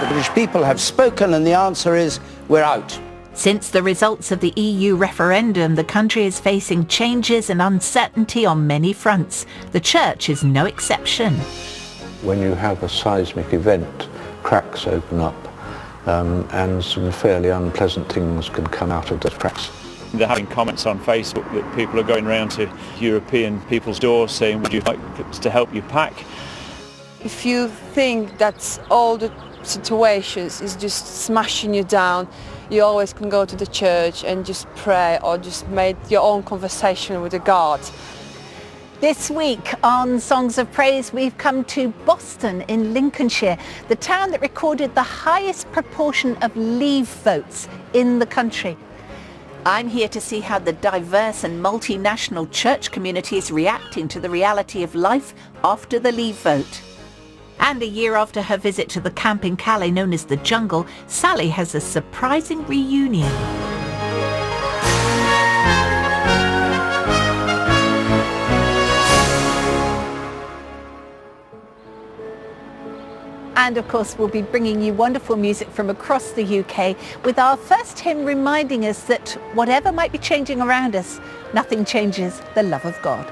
The British people have spoken, and the answer is we're out. Since the results of the EU referendum, the country is facing changes and uncertainty on many fronts. The Church is no exception. When you have a seismic event, cracks open up and some fairly unpleasant things can come out of those cracks. They're having comments on Facebook that people are going around to European people's doors saying, would you like us to help you pack? If you think that all the situations is just smashing you down, you always can go to the church and just pray or just make your own conversation with the God. This week on Songs of Praise, we've come to Boston in Lincolnshire, the town that recorded the highest proportion of Leave votes in the country. I'm here to see how the diverse and multinational church community is reacting to the reality of life after the Leave vote. And a year after her visit to the camp in Calais known as the Jungle, Sally has a surprising reunion. And of course we'll be bringing you wonderful music from across the UK, with our first hymn reminding us that whatever might be changing around us, nothing changes the love of God.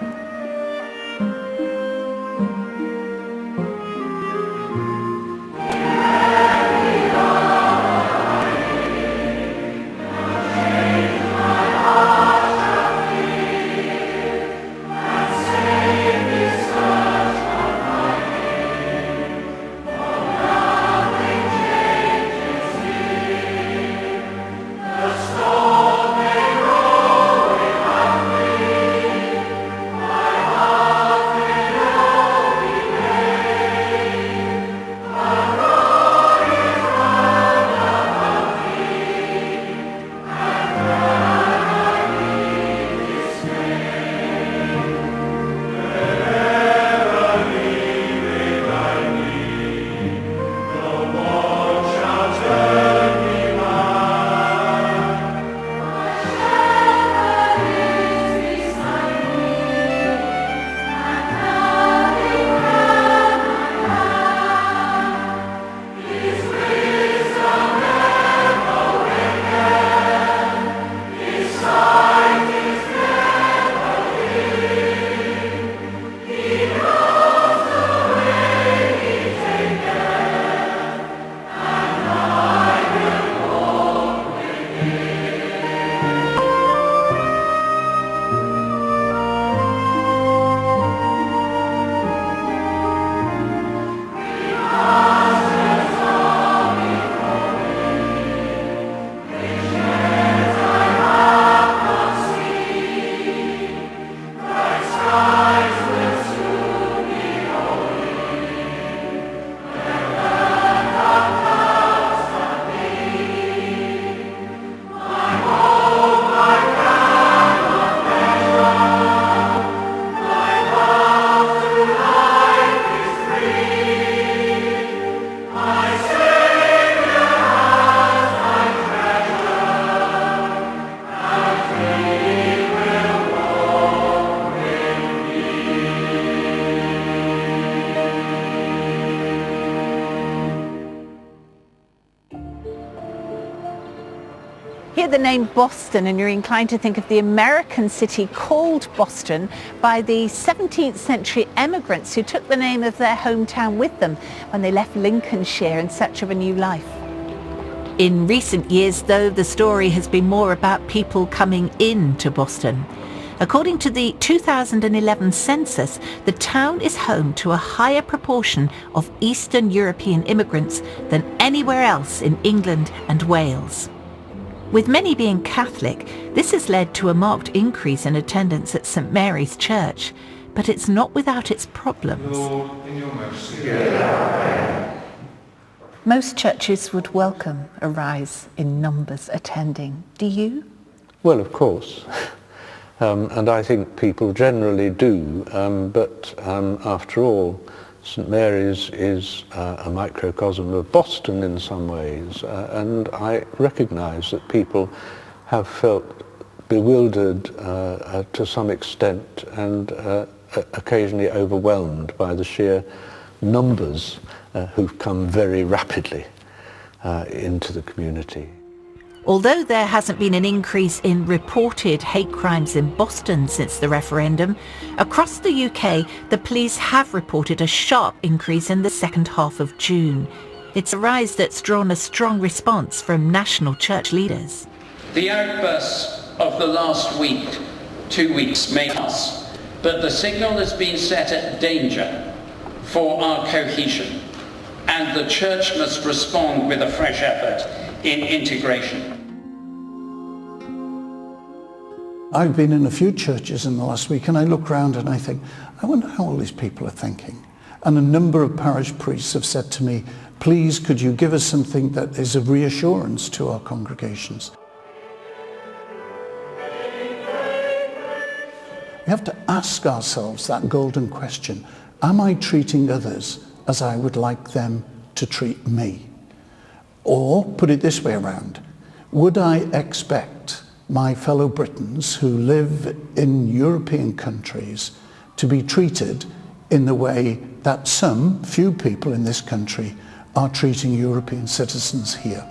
Hear the name Boston and you're inclined to think of the American city called Boston by the 17th century emigrants who took the name of their hometown with them when they left Lincolnshire in search of a new life. In recent years, though, the story has been more about people coming into Boston. According to the 2011 census, the town is home to a higher proportion of Eastern European immigrants than anywhere else in England and Wales. With many being Catholic, this has led to a marked increase in attendance at St Mary's Church, but it's not without its problems. Lord, in your mercy. Most churches would welcome a rise in numbers attending. Do you? Well, of course. And I think people generally do, but after all, St Mary's is a microcosm of Boston in some ways, and I recognise that people have felt bewildered to some extent and occasionally overwhelmed by the sheer numbers who've come very rapidly. into the community. Although there hasn't been an increase in reported hate crimes in Boston since the referendum, across the UK the police have reported a sharp increase in the second half of June. It's a rise that's drawn a strong response from national church leaders. The outbursts of the last week, 2 weeks, may pass, but the signal has been set at danger for our cohesion, and the church must respond with a fresh effort in integration. I've been in a few churches in the last week and I look around and I think, I wonder how all these people are thinking. And a number of parish priests have said to me, please could you give us something that is of reassurance to our congregations. We have to ask ourselves that golden question, am I treating others as I would like them to treat me? Or, put it this way around, would I expect my fellow Britons who live in European countries to be treated in the way that some few people in this country are treating European citizens here?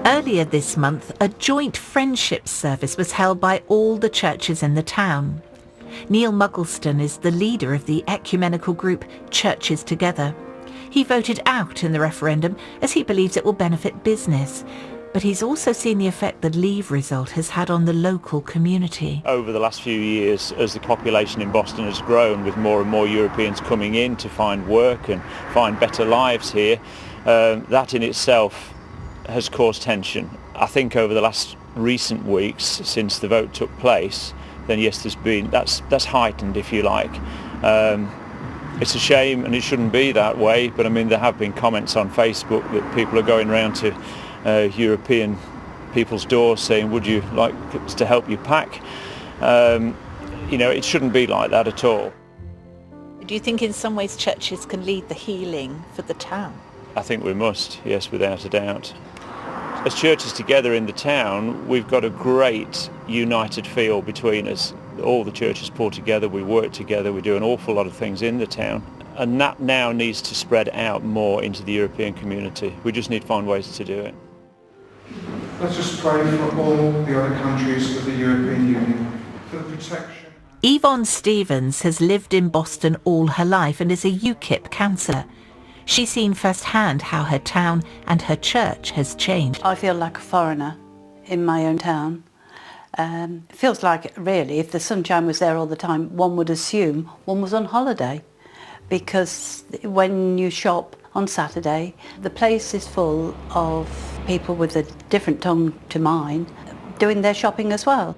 Earlier this month, a joint friendship service was held by all the churches in the town. Neil Muggleston is the leader of the ecumenical group Churches Together. He voted out in the referendum as he believes it will benefit business. But he's also seen the effect the Leave result has had on the local community. Over the last few years, as the population in Boston has grown, with more and more Europeans coming in to find work and find better lives here, that in itself has caused tension. I think over the last recent weeks, since the vote took place, then yes, that's heightened, if you like. It's a shame, and it shouldn't be that way. But I mean, there have been comments on Facebook that people are going around to European people's doors saying, "Would you like us to help you pack?" You know, it shouldn't be like that at all. Do you think in some ways churches can lead the healing for the town? I think we must, yes, without a doubt. As churches together in the town, we've got a great united feel between us. All the churches pull together, we work together, we do an awful lot of things in the town. And that now needs to spread out more into the European community. We just need to find ways to do it. Let's just pray for all the other countries of the European Union for the protection. Yvonne Stevens has lived in Boston all her life and is a UKIP councillor. She's seen firsthand how her town and her church has changed. I feel like a foreigner in my own town. It feels like, really, if the sunshine was there all the time, one would assume one was on holiday. Because when you shop on Saturday, the place is full of people with a different tongue to mine doing their shopping as well.